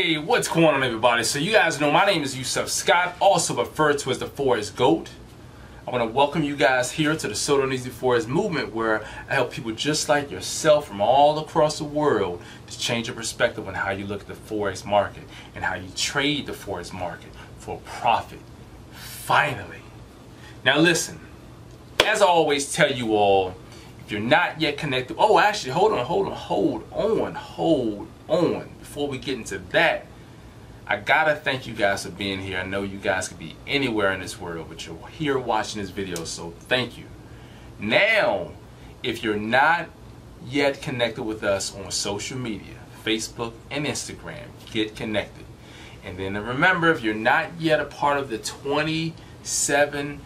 Hey, what's going on, everybody? So you guys know my name is Yusef Scott, also referred to as the Forex GOAT. I want to welcome you guys here to the So Darn Easy Forex movement, where I help people just like yourself from all across the world to change your perspective on how you look at the Forex market and how you trade the Forex market for profit. Finally. Now listen, as I always tell you all, if you're not yet connected, oh actually, hold on. Before we get into that, I gotta thank you guys for being here. I know you guys could be anywhere in this world, but you're here watching this video, so thank you. Now, if you're not yet connected with us on social media, Facebook and Instagram, get connected. And then remember, if you're not yet a part of the 27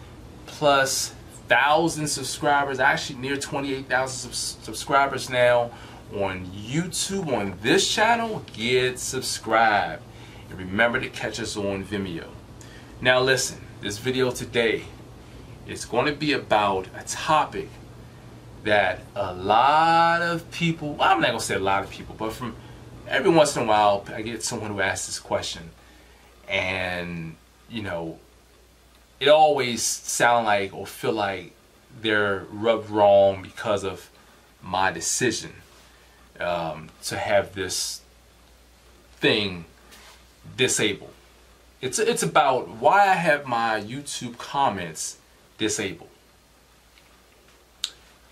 plus thousand subscribers, actually near 28,000 subscribers now on YouTube, on this channel, get subscribed. And remember to catch us on Vimeo. Now listen, this video today is going to be about a topic that a lot of people, well, I'm not going to say a lot of people, but from every once in a while I get someone who asks this question, and you know, it always sound like or feel like they're rubbed wrong because of my decision to have this thing disabled. It's about why I have my YouTube comments disabled.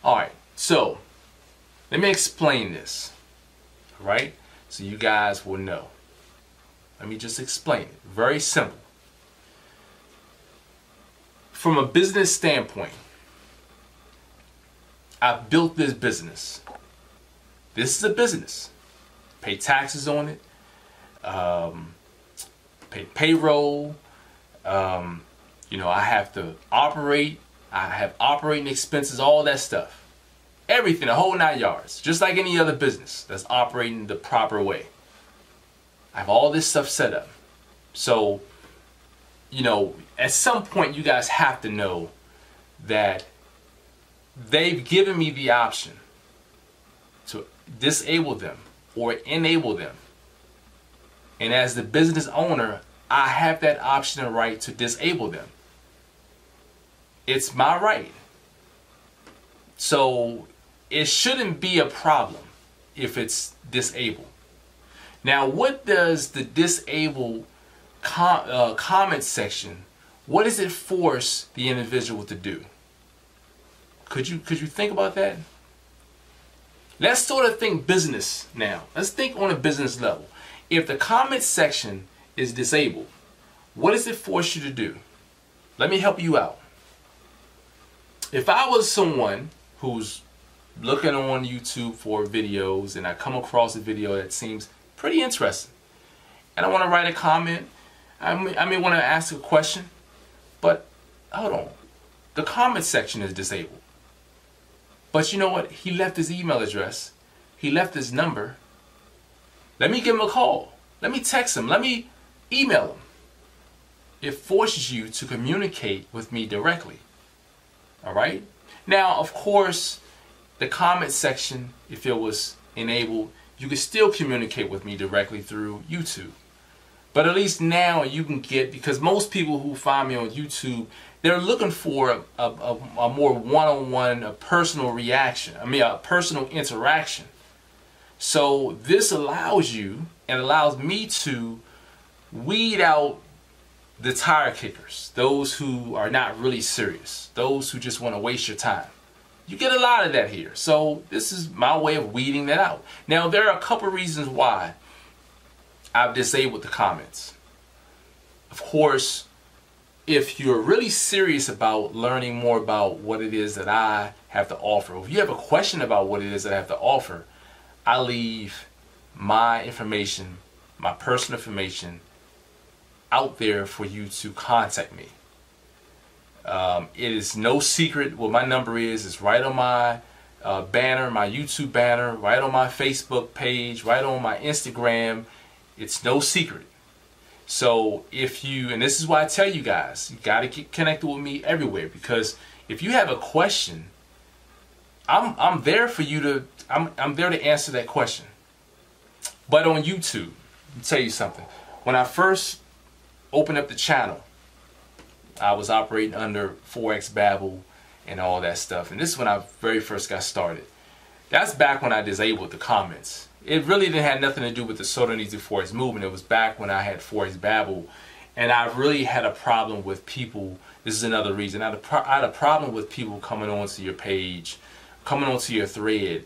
Alright, so let me explain this. Alright, so you guys will know. Let me just explain it. Very simple. From a business standpoint, I've built this business. This is a business. Pay taxes on it. Pay payroll. You know, I have to operate. I have operating expenses, all that stuff. Everything, the whole 9 yards. Just like any other business that's operating the proper way. I have all this stuff set up. So, you know, at some point you guys have to know that they've given me the option to disable them or enable them. And as the business owner, I have that option and right to disable them. It's my right. So it shouldn't be a problem if it's disabled. Now, what does the disable comment section, what does it force the individual to do? Could you think about that? Let's sort of think business now. Let's think on a business level. If the comment section is disabled, what does it force you to do? Let me help you out. If I was someone who's looking on YouTube for videos and I come across a video that seems pretty interesting, and I want to write a comment, I may want to ask a question, but hold on, the comment section is disabled. But you know what? He left his email address. He left his number. Let me give him a call. Let me text him. Let me email him. It forces you to communicate with me directly. Alright? Now, of course, the comment section, if it was enabled, you could still communicate with me directly through YouTube. But at least now you can get, because most people who find me on YouTube, they're looking for a more one-on-one, a personal reaction. A personal interaction. So this allows you and allows me to weed out the tire kickers, those who are not really serious, those who just want to waste your time. You get a lot of that here. So this is my way of weeding that out. Now, there are a couple reasons why I've disabled the comments. Of course, if you're really serious about learning more about what it is that I have to offer, if you have a question about what it is that I have to offer, I leave my information, my personal information, out there for you to contact me. It is no secret what my number is. It's right on my banner, my YouTube banner, right on my Facebook page, right on my Instagram. It's no secret. So if you, and this is why I tell you guys, you got to get connected with me everywhere, because if you have a question, I'm there for you to, I'm there to answer that question. But on YouTube, tell you something. When I first opened up the channel, I was operating under Forex Babel and all that stuff. And this is when I very first got started. That's back when I disabled the comments. It really didn't have nothing to do with the So Darn Easy Forex movement. It was back when I had Forex Babel. And I really had a problem with people. This is another reason. I had a problem with people coming onto your page, coming onto your thread,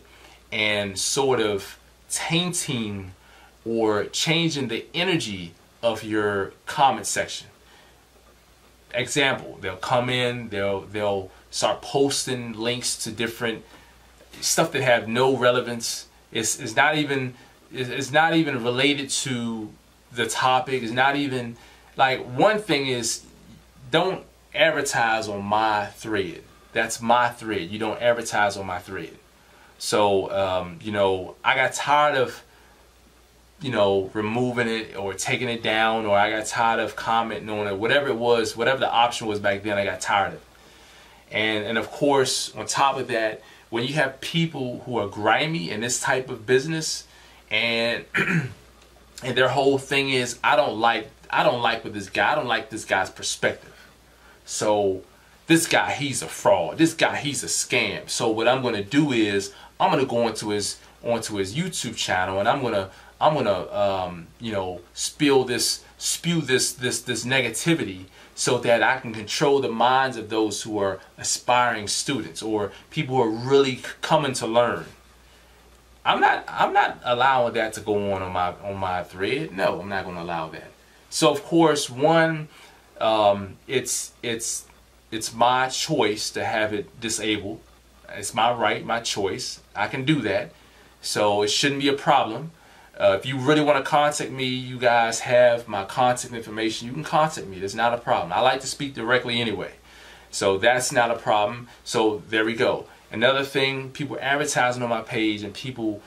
and sort of tainting or changing the energy of your comment section. Example, they'll come in, they'll start posting links to different stuff that have no relevance. It's not even related to the topic. It's not even like, one thing is, don't advertise on my thread. That's my thread. You don't advertise on my thread. So you know, I got tired of, you know, removing it or taking it down, or I got tired of commenting on it, whatever it was, whatever the option was back then, I got tired of it. And of course, on top of that, when you have people who are grimy in this type of business, and and their whole thing is, I don't like with this guy, I don't like this guy's perspective. So this guy, he's a fraud. This guy, he's a scam. So what I'm going to do is, I'm going to go onto his YouTube channel, and I'm gonna you know, spew this negativity, so that I can control the minds of those who are aspiring students or people who are really coming to learn. I'm not allowing that to go on my thread. No, I'm not going to allow that. So of course, one, it's my choice to have it disabled. It's my right, my choice. I can do that. So it shouldn't be a problem. If you really want to contact me, you guys have my contact information. You can contact me. That's not a problem. I like to speak directly anyway. So that's not a problem. So there we go. Another thing, people advertising on my page and people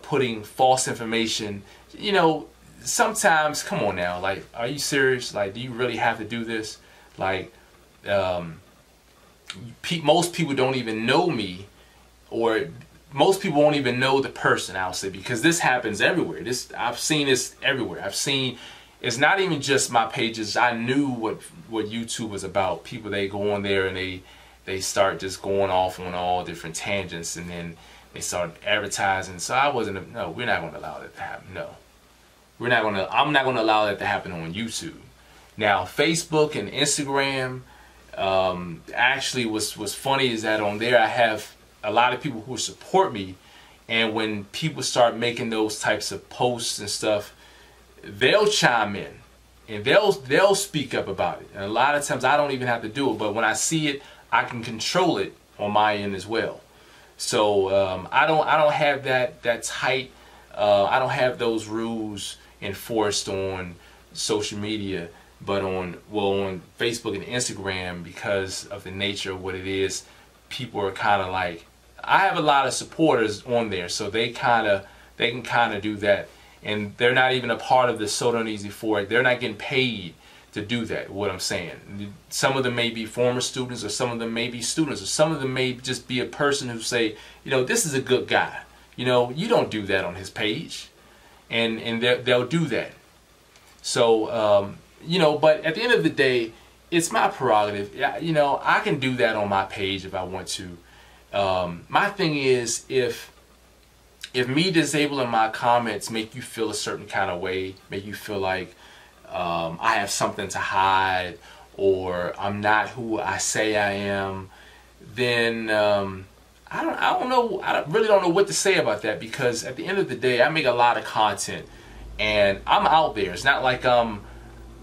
putting false information. You know, sometimes, come on now, like, are you serious? Like, do you really have to do this? Like, most people don't even know me, or most people won't even know the person, I'll say, because this happens everywhere. I've seen this everywhere. I've seen, it's not even just my pages. I knew what YouTube was about. People, they go on there and they start just going off on all different tangents, and then they start advertising. So no, we're not going to allow that to happen. No. I'm not going to allow that to happen on YouTube. Now, Facebook and Instagram, actually what's funny is that on there I have a lot of people who support me, and when people start making those types of posts and stuff, they'll chime in and they'll speak up about it. And a lot of times I don't even have to do it, but when I see it, I can control it on my end as well. So I don't have that tight. I don't have those rules enforced on social media, but on Facebook and Instagram, because of the nature of what it is, people are kind of like, I have a lot of supporters on there, so they can kind of do that, and they're not even a part of the So Darn Easy Forex. They're not getting paid to do that. What I'm saying, some of them may be former students, or some of them may be students, or some of them may just be a person who say, you know, this is a good guy. You know, you don't do that on his page, and they'll do that. So you know, but at the end of the day, it's my prerogative. You know, I can do that on my page if I want to. My thing is, if me disabling my comments make you feel a certain kind of way, make you feel like I have something to hide, or I'm not who I say I am, then I don't know. I really don't know what to say about that, because at the end of the day, I make a lot of content and I'm out there. It's not like I'm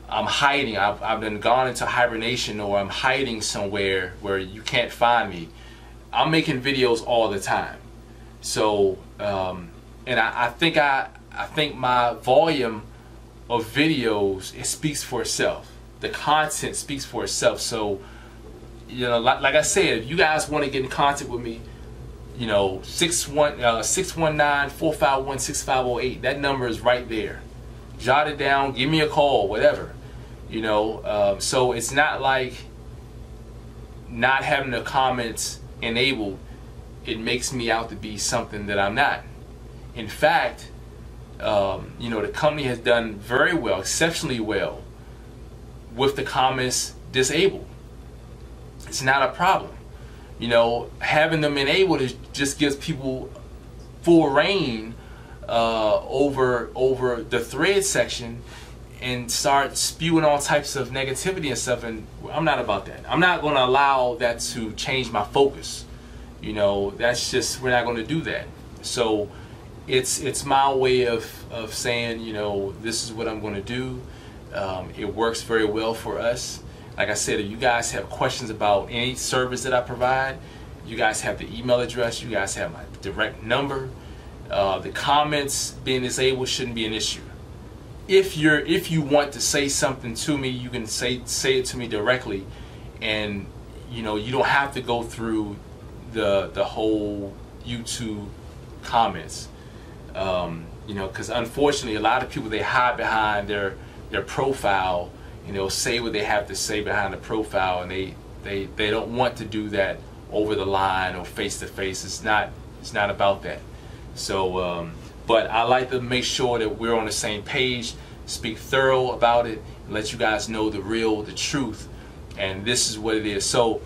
hiding. I've been gone into hibernation, or I'm hiding somewhere where you can't find me. I'm making videos all the time. So and I think my volume of videos, it speaks for itself. The content speaks for itself. So, you know, like I said, if you guys want to get in contact with me, you know, 619-451-6508. That number is right there. Jot it down. Give me a call. Whatever. You know. So it's not like not having the comments enabled, it makes me out to be something that I'm not. In fact, you know, the company has done very well, exceptionally well, with the comments disabled. It's not a problem. You know, having them enabled just gives people full reign over the thread section and start spewing all types of negativity and stuff. And I'm not about that. I'm not going to allow that to change my focus. You know, that's just, we're not going to do that. So it's my way of saying, you know, this is what I'm going to do. It works very well for us. Like I said, if you guys have questions about any service that I provide, you guys have the email address, you guys have my direct number. The comments being disabled shouldn't be an issue. If you want to say something to me, you can say it to me directly, and you know, you don't have to go through the whole YouTube comments. You know, because unfortunately a lot of people, they hide behind their profile, and they'll say what they have to say behind the profile, and they don't want to do that over the line or face to face. It's not about that. So but I like to make sure that we're on the same page, speak thorough about it, and let you guys know the truth, and this is what it is. So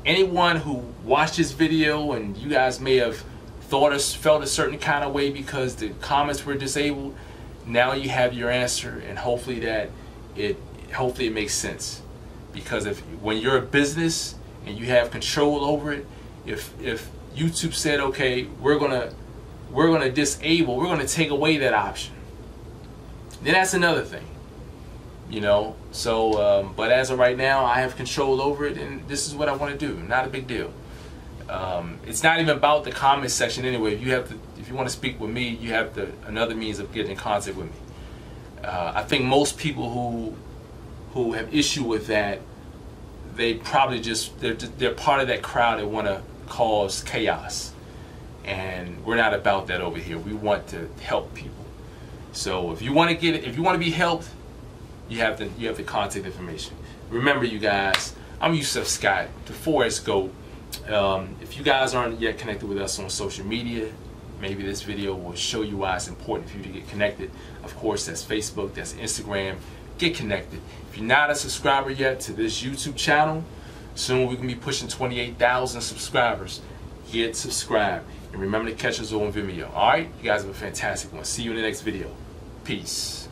anyone who watched this video and you guys may have thought or felt a certain kind of way because the comments were disabled, now you have your answer, and hopefully it makes sense. Because when you're a business and you have control over it, if YouTube said, okay, we're gonna disable, we're gonna take away that option, then that's another thing, you know. So but as of right now, I have control over it, and this is what I want to do. Not a big deal. It's not even about the comment section anyway. If you want to speak with me, you have another means of getting in contact with me. I think most people who have issue with that, they probably they're part of that crowd that want to cause chaos, and we're not about that over here. We want to help people. So if you want to be helped, you have the contact information. Remember, you guys, I'm Yusef Scott, the Forex GOAT. If you guys aren't yet connected with us on social media, maybe this video will show you why it's important for you to get connected. Of course, that's Facebook, that's Instagram. Get connected. If you're not a subscriber yet to this YouTube channel, soon we can be pushing 28,000 subscribers. Get subscribed, and remember to catch us on Vimeo. Alright, you guys have a fantastic one. See you in the next video. Peace.